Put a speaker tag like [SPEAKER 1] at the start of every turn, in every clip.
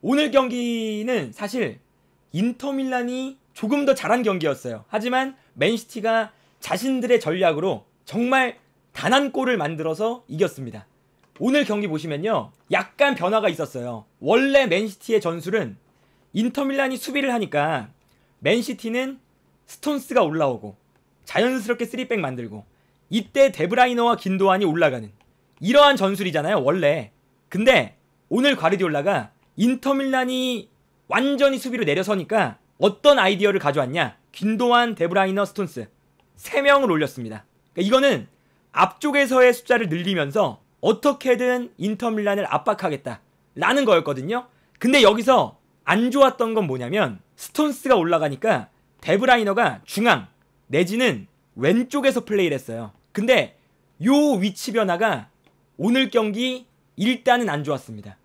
[SPEAKER 1] 오늘 경기는 사실 인터밀란이 조금 더 잘한 경기였어요. 하지만 맨시티가 자신들의 전략으로 정말 단 한 골을 만들어서 이겼습니다. 오늘 경기 보시면요, 약간 변화가 있었어요. 원래 맨시티의 전술은 인터밀란이 수비를 하니까 맨시티는 스톤스가 올라오고 자연스럽게 3백 만들고 이때 데브라이너와 긴도안이 올라가는 이러한 전술이잖아요, 원래. 근데 오늘 과르디올라가 인터밀란이 완전히 수비로 내려서니까 어떤 아이디어를 가져왔냐? 긴도안, 데브라이너, 스톤스 3명을 올렸습니다. 그러니까 이거는 앞쪽에서의 숫자를 늘리면서 어떻게든 인터밀란을 압박하겠다 라는 거였거든요. 근데 여기서 안 좋았던 건 뭐냐면 스톤스가 올라가니까 데브라이너가 중앙 내지는 왼쪽에서 플레이를 했어요. 근데 요 위치 변화가 오늘 경기 일단은 안 좋았습니다.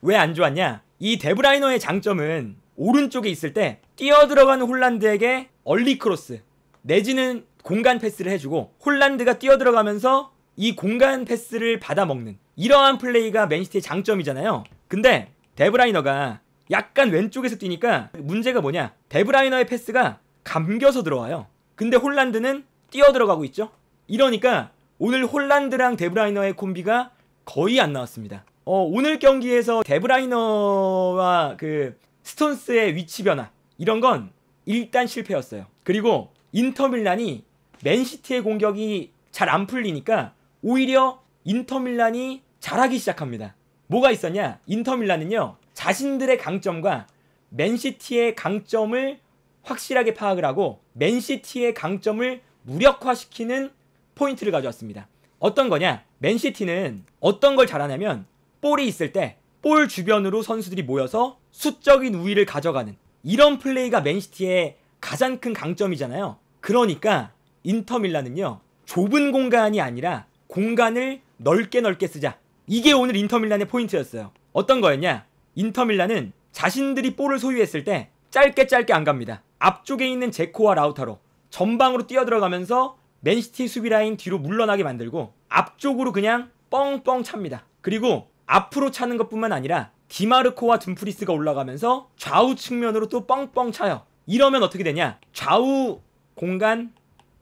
[SPEAKER 1] 왜 안 좋았냐? 이 데브라이너의 장점은 오른쪽에 있을 때 뛰어들어가는 홀란드에게 얼리 크로스 내지는 공간 패스를 해주고 홀란드가 뛰어들어가면서 이 공간 패스를 받아먹는 이러한 플레이가 맨시티의 장점이잖아요. 근데 데브라이너가 약간 왼쪽에서 뛰니까 문제가 뭐냐? 데브라이너의 패스가 감겨서 들어와요. 근데 홀란드는 뛰어들어가고 있죠. 이러니까 오늘 홀란드랑 데브라이너의 콤비가 거의 안 나왔습니다. 오늘 경기에서 데브라이너와 그 스톤스의 위치 변화 이런 건 일단 실패였어요. 그리고 인터밀란이 맨시티의 공격이 잘 안 풀리니까 오히려 인터밀란이 잘하기 시작합니다. 뭐가 있었냐? 인터밀란은요, 자신들의 강점과 맨시티의 강점을 확실하게 파악을 하고 맨시티의 강점을 무력화시키는 포인트를 가져왔습니다. 어떤 거냐? 맨시티는 어떤 걸 잘하냐면 볼이 있을 때 볼 주변으로 선수들이 모여서 수적인 우위를 가져가는 이런 플레이가 맨시티의 가장 큰 강점이잖아요. 그러니까 인터밀란은요, 좁은 공간이 아니라 공간을 넓게 쓰자. 이게 오늘 인터밀란의 포인트였어요. 어떤 거였냐? 인터밀란은 자신들이 볼을 소유했을 때 짧게 안 갑니다. 앞쪽에 있는 제코와 라우타로 전방으로 뛰어들어가면서 맨시티 수비라인 뒤로 물러나게 만들고 앞쪽으로 그냥 뻥뻥 찹니다. 그리고 앞으로 차는 것뿐만 아니라 디마르코와 dum프리스가 올라가면서 좌우 측면으로 또 뻥뻥 차요. 이러면 어떻게 되냐? 좌우 공간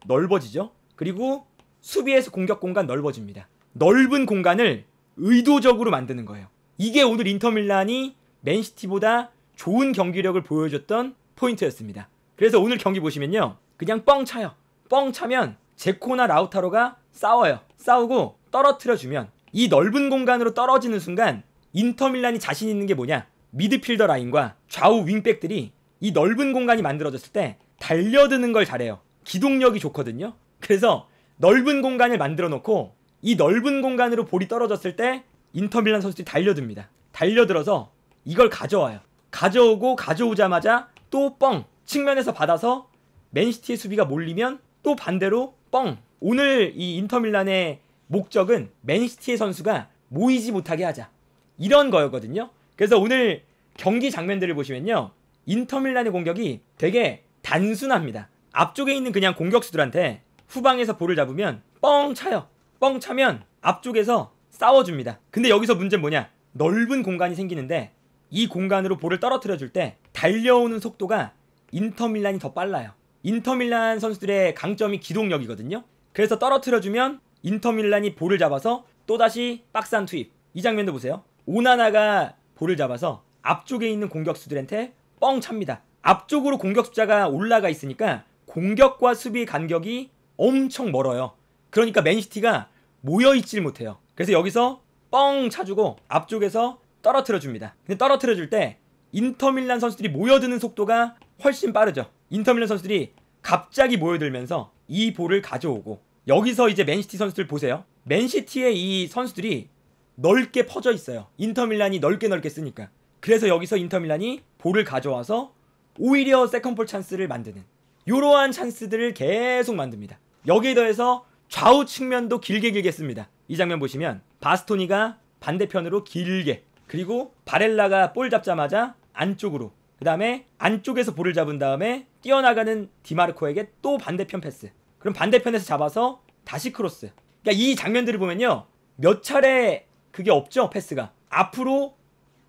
[SPEAKER 1] 넓어지죠. 그리고 수비에서 공격 공간 넓어집니다. 넓은 공간을 의도적으로 만드는 거예요. 이게 오늘 인터밀란이 맨시티보다 좋은 경기력을 보여줬던 포인트였습니다. 그래서 오늘 경기 보시면요, 그냥 뻥 차요. 뻥 차면 제코나 라우타로가 싸워요. 싸우고 떨어뜨려주면 이 넓은 공간으로 떨어지는 순간 인터밀란이 자신 있는 게 뭐냐? 미드필더 라인과 좌우 윙백들이 이 넓은 공간이 만들어졌을 때 달려드는 걸 잘해요. 기동력이 좋거든요. 그래서 넓은 공간을 만들어 놓고 이 넓은 공간으로 볼이 떨어졌을 때 인터밀란 선수들이 달려듭니다. 달려들어서 이걸 가져와요. 가져오고 가져오자마자 또 뻥! 측면에서 받아서 맨시티의 수비가 몰리면 또 반대로 뻥! 오늘 이 인터밀란의 목적은 맨시티의 선수가 모이지 못하게 하자. 이런 거였거든요. 그래서 오늘 경기 장면들을 보시면요, 인터밀란의 공격이 되게 단순합니다. 앞쪽에 있는 그냥 공격수들한테 후방에서 볼을 잡으면 뻥 차요. 뻥 차면 앞쪽에서 싸워줍니다. 근데 여기서 문제는 뭐냐? 넓은 공간이 생기는데 이 공간으로 볼을 떨어뜨려 줄 때 달려오는 속도가 인터밀란이 더 빨라요. 인터밀란 선수들의 강점이 기동력이거든요. 그래서 떨어뜨려주면 인터밀란이 볼을 잡아서 또다시 박스 안 투입. 이 장면도 보세요. 오나나가 볼을 잡아서 앞쪽에 있는 공격수들한테 뻥 찹니다. 앞쪽으로 공격 숫자가 올라가 있으니까 공격과 수비 간격이 엄청 멀어요. 그러니까 맨시티가 모여있질 못해요. 그래서 여기서 뻥 차주고 앞쪽에서 떨어뜨려줍니다. 근데 떨어뜨려줄 때 인터밀란 선수들이 모여드는 속도가 훨씬 빠르죠. 인터밀란 선수들이 갑자기 모여들면서 이 볼을 가져오고, 여기서 이제 맨시티 선수들 보세요. 맨시티의 이 선수들이 넓게 퍼져 있어요. 인터밀란이 넓게 쓰니까. 그래서 여기서 인터밀란이 볼을 가져와서 오히려 세컨볼 찬스를 만드는 이러한 찬스들을 계속 만듭니다. 여기에 더해서 좌우 측면도 길게 씁니다. 이 장면 보시면 바스토니가 반대편으로 길게, 그리고 바렐라가 볼 잡자마자 안쪽으로, 그 다음에 안쪽에서 볼을 잡은 다음에 뛰어나가는 디마르코에게 또 반대편 패스, 그럼 반대편에서 잡아서 다시 크로스. 그러니까 이 장면들을 보면요, 몇 차례 그게 없죠. 패스가 앞으로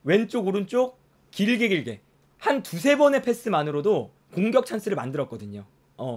[SPEAKER 1] 왼쪽 오른쪽 길게 한 두세 번의 패스만으로도 공격 찬스를 만들었거든요.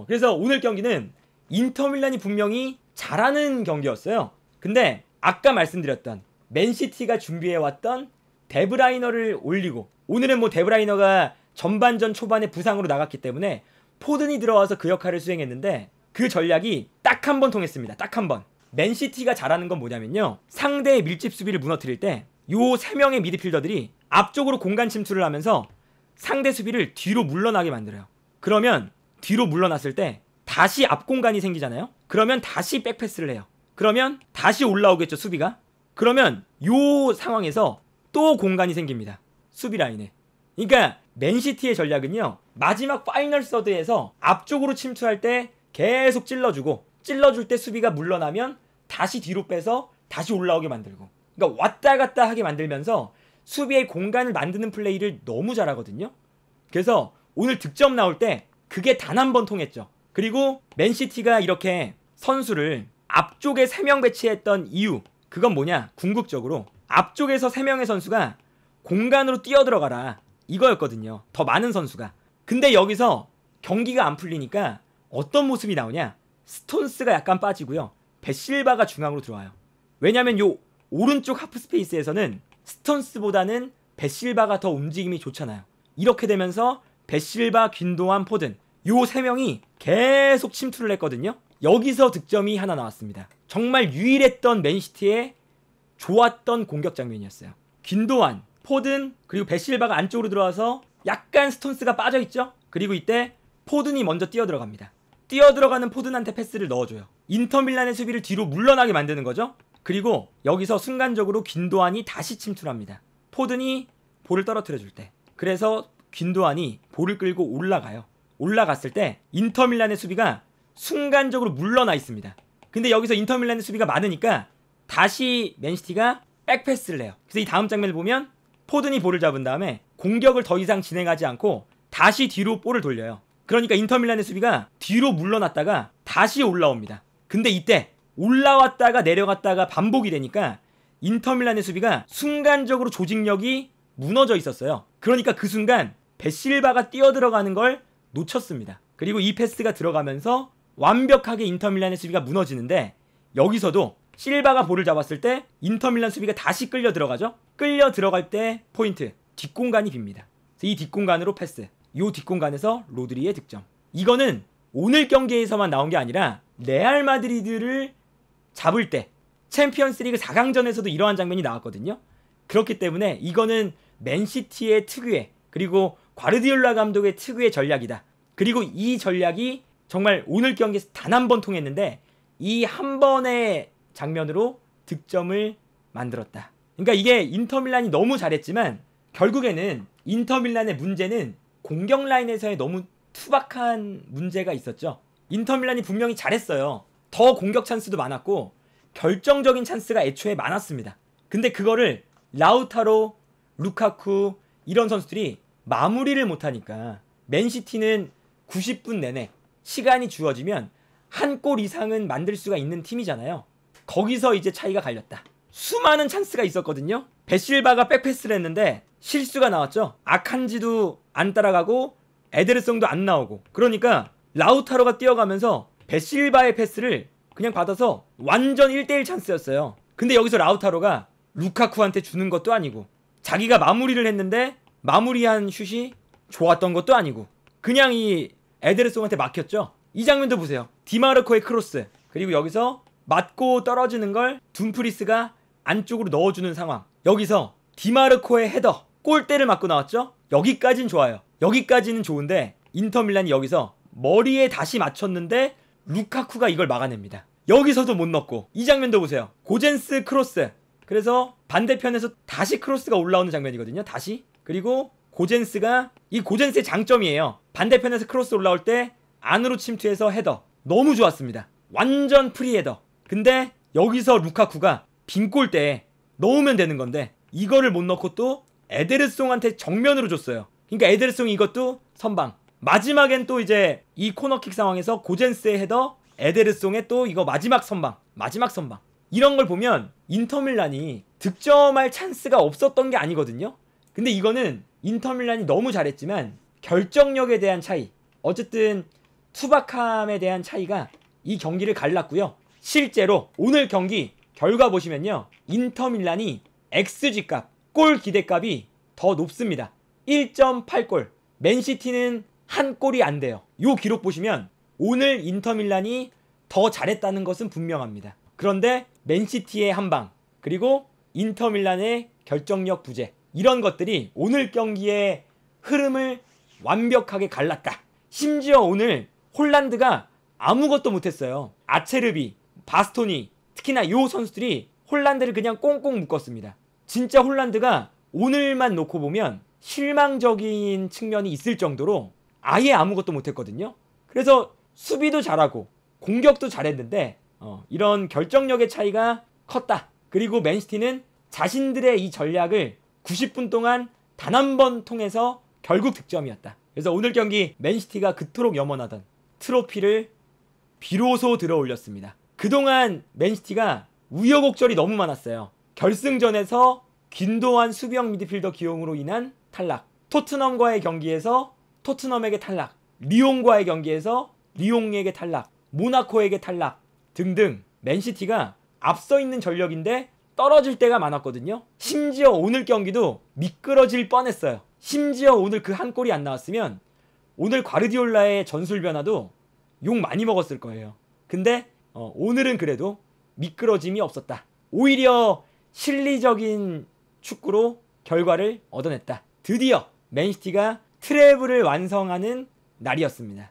[SPEAKER 1] 그래서 오늘 경기는 인터밀란이 분명히 잘하는 경기였어요. 근데 아까 말씀드렸던 맨시티가 준비해왔던 데브라이너를 올리고, 오늘은 뭐 데브라이너가 전반전 초반에 부상으로 나갔기 때문에 포든이 들어와서 그 역할을 수행했는데, 그 전략이 딱 한 번 통했습니다. 딱 한 번. 맨시티가 잘하는 건 뭐냐면요, 상대의 밀집 수비를 무너뜨릴 때 요 3명의 미드필더들이 앞쪽으로 공간 침투를 하면서 상대 수비를 뒤로 물러나게 만들어요. 그러면 뒤로 물러났을 때 다시 앞 공간이 생기잖아요. 그러면 다시 백패스를 해요. 그러면 다시 올라오겠죠, 수비가. 그러면 요 상황에서 또 공간이 생깁니다, 수비 라인에. 그러니까 맨시티의 전략은요, 마지막 파이널 서드에서 앞쪽으로 침투할 때 계속 찔러줄 때 수비가 물러나면 다시 뒤로 빼서 다시 올라오게 만들고, 그러니까 왔다 갔다 하게 만들면서 수비의 공간을 만드는 플레이를 너무 잘하거든요. 그래서 오늘 득점 나올 때 그게 단 한 번 통했죠. 그리고 맨시티가 이렇게 선수를 앞쪽에 3명 배치했던 이유, 그건 뭐냐, 궁극적으로 앞쪽에서 3명의 선수가 공간으로 뛰어들어가라, 이거였거든요. 더 많은 선수가. 근데 여기서 경기가 안 풀리니까 어떤 모습이 나오냐, 스톤스가 약간 빠지고요, 베실바가 중앙으로 들어와요. 왜냐면 요 오른쪽 하프스페이스에서는 스톤스보다는 베실바가 더 움직임이 좋잖아요. 이렇게 되면서 베실바, 균도안, 포든, 요 3명이 계속 침투를 했거든요. 여기서 득점이 하나 나왔습니다. 정말 유일했던 맨시티의 좋았던 공격 장면이었어요. 균도안, 포든, 그리고 베실바가 안쪽으로 들어와서 약간 스톤스가 빠져있죠. 그리고 이때 포든이 먼저 뛰어들어갑니다. 뛰어들어가는 포든한테 패스를 넣어줘요. 인터밀란의 수비를 뒤로 물러나게 만드는 거죠. 그리고 여기서 순간적으로 균도안이 다시 침투를 합니다, 포든이 볼을 떨어뜨려줄 때. 그래서 균도안이 볼을 끌고 올라가요. 올라갔을 때 인터밀란의 수비가 순간적으로 물러나 있습니다. 근데 여기서 인터밀란의 수비가 많으니까 다시 맨시티가 백패스를 해요. 그래서 이 다음 장면을 보면 포든이 볼을 잡은 다음에 공격을 더 이상 진행하지 않고 다시 뒤로 볼을 돌려요. 그러니까 인터밀란의 수비가 뒤로 물러났다가 다시 올라옵니다. 근데 이때 올라왔다가 내려갔다가 반복이 되니까 인터밀란의 수비가 순간적으로 조직력이 무너져 있었어요. 그러니까 그 순간 베실바가 뛰어들어가는 걸 놓쳤습니다. 그리고 이 패스가 들어가면서 완벽하게 인터밀란의 수비가 무너지는데, 여기서도 실바가 볼을 잡았을 때 인터밀란 수비가 다시 끌려 들어가죠. 끌려 들어갈 때 포인트, 뒷공간이 빕니다. 이 뒷공간으로 패스, 요 뒷공간에서 로드리의 득점. 이거는 오늘 경기에서만 나온 게 아니라 레알 마드리드를 잡을 때 챔피언스리그 4강전에서도 이러한 장면이 나왔거든요. 그렇기 때문에 이거는 맨시티의 특유의, 그리고 과르디올라 감독의 특유의 전략이다. 그리고 이 전략이 정말 오늘 경기에서 단 한 번 통했는데 이 한 번의 장면으로 득점을 만들었다. 그러니까 이게 인터밀란이 너무 잘했지만 결국에는 인터밀란의 문제는 공격 라인에서의 너무 투박한 문제가 있었죠. 인터밀란이 분명히 잘했어요. 더 공격 찬스도 많았고 결정적인 찬스가 애초에 많았습니다. 근데 그거를 라우타로, 루카쿠 이런 선수들이 마무리를 못하니까 맨시티는 90분 내내 시간이 주어지면 한 골 이상은 만들 수가 있는 팀이잖아요. 거기서 이제 차이가 갈렸다. 수많은 찬스가 있었거든요. 베실바가 백패스를 했는데 실수가 나왔죠. 아칸지도 안 따라가고 에데르송도 안 나오고, 그러니까 라우타로가 뛰어가면서 베실바의 패스를 그냥 받아서 완전 1대1 찬스였어요. 근데 여기서 라우타로가 루카쿠한테 주는 것도 아니고, 자기가 마무리를 했는데 마무리한 슛이 좋았던 것도 아니고 그냥 이 에데르송한테 막혔죠. 이 장면도 보세요. 디마르코의 크로스, 그리고 여기서 맞고 떨어지는 걸 둠프리스가 안쪽으로 넣어주는 상황. 여기서 디마르코의 헤더, 골대를 맞고 나왔죠. 여기까진 좋아요. 여기까지는 좋은데 인터밀란이 여기서 머리에 다시 맞췄는데 루카쿠가 이걸 막아냅니다. 여기서도 못 넣고, 이 장면도 보세요. 고젠스 크로스, 그래서 반대편에서 다시 크로스가 올라오는 장면이거든요. 다시. 그리고 고젠스가, 이 고젠스의 장점이에요. 반대편에서 크로스 올라올 때 안으로 침투해서 헤더. 너무 좋았습니다. 완전 프리 헤더. 근데 여기서 루카쿠가 빈 골대에 넣으면 되는 건데 이거를 못 넣고 또 에데르송한테 정면으로 줬어요. 그러니까 에데르송이 이것도 선방. 마지막엔 또 이제 이 코너킥 상황에서 고젠스의 헤더, 에데르송의 또 이거 마지막 선방. 이런 걸 보면 인터밀란이 득점할 찬스가 없었던 게 아니거든요. 근데 이거는 인터밀란이 너무 잘했지만 결정력에 대한 차이, 어쨌든 투박함에 대한 차이가 이 경기를 갈랐고요. 실제로 오늘 경기 결과 보시면요, 인터밀란이 XG값, 골 기대값이 더 높습니다. 1.8골. 맨시티는 한 골이 안 돼요. 요 기록 보시면 오늘 인터밀란이 더 잘했다는 것은 분명합니다. 그런데 맨시티의 한방, 그리고 인터밀란의 결정력 부재, 이런 것들이 오늘 경기의 흐름을 완벽하게 갈랐다. 심지어 오늘 홀란드가 아무것도 못했어요. 아체르비, 바스토니, 특히나 요 선수들이 홀란드를 그냥 꽁꽁 묶었습니다. 진짜 홀란드가 오늘만 놓고 보면 실망적인 측면이 있을 정도로 아예 아무것도 못했거든요. 그래서 수비도 잘하고 공격도 잘했는데 이런 결정력의 차이가 컸다. 그리고 맨시티는 자신들의 이 전략을 90분 동안 단 한 번 통해서 결국 득점이었다. 그래서 오늘 경기 맨시티가 그토록 염원하던 트로피를 비로소 들어 올렸습니다. 그동안 맨시티가 우여곡절이 너무 많았어요. 결승전에서 균도한 수비형 미드필더 기용으로 인한 탈락, 토트넘과의 경기에서 토트넘에게 탈락, 리옹과의 경기에서 리옹에게 탈락, 모나코에게 탈락 등등 맨시티가 앞서 있는 전력인데 떨어질 때가 많았거든요. 심지어 오늘 경기도 미끄러질 뻔했어요. 심지어 오늘 그 한 골이 안 나왔으면 오늘 과르디올라의 전술 변화도 욕 많이 먹었을 거예요. 근데 오늘은 그래도 미끄러짐이 없었다. 오히려 실리적인 축구로 결과를 얻어냈다. 드디어 맨시티가 트래블을 완성하는 날이었습니다.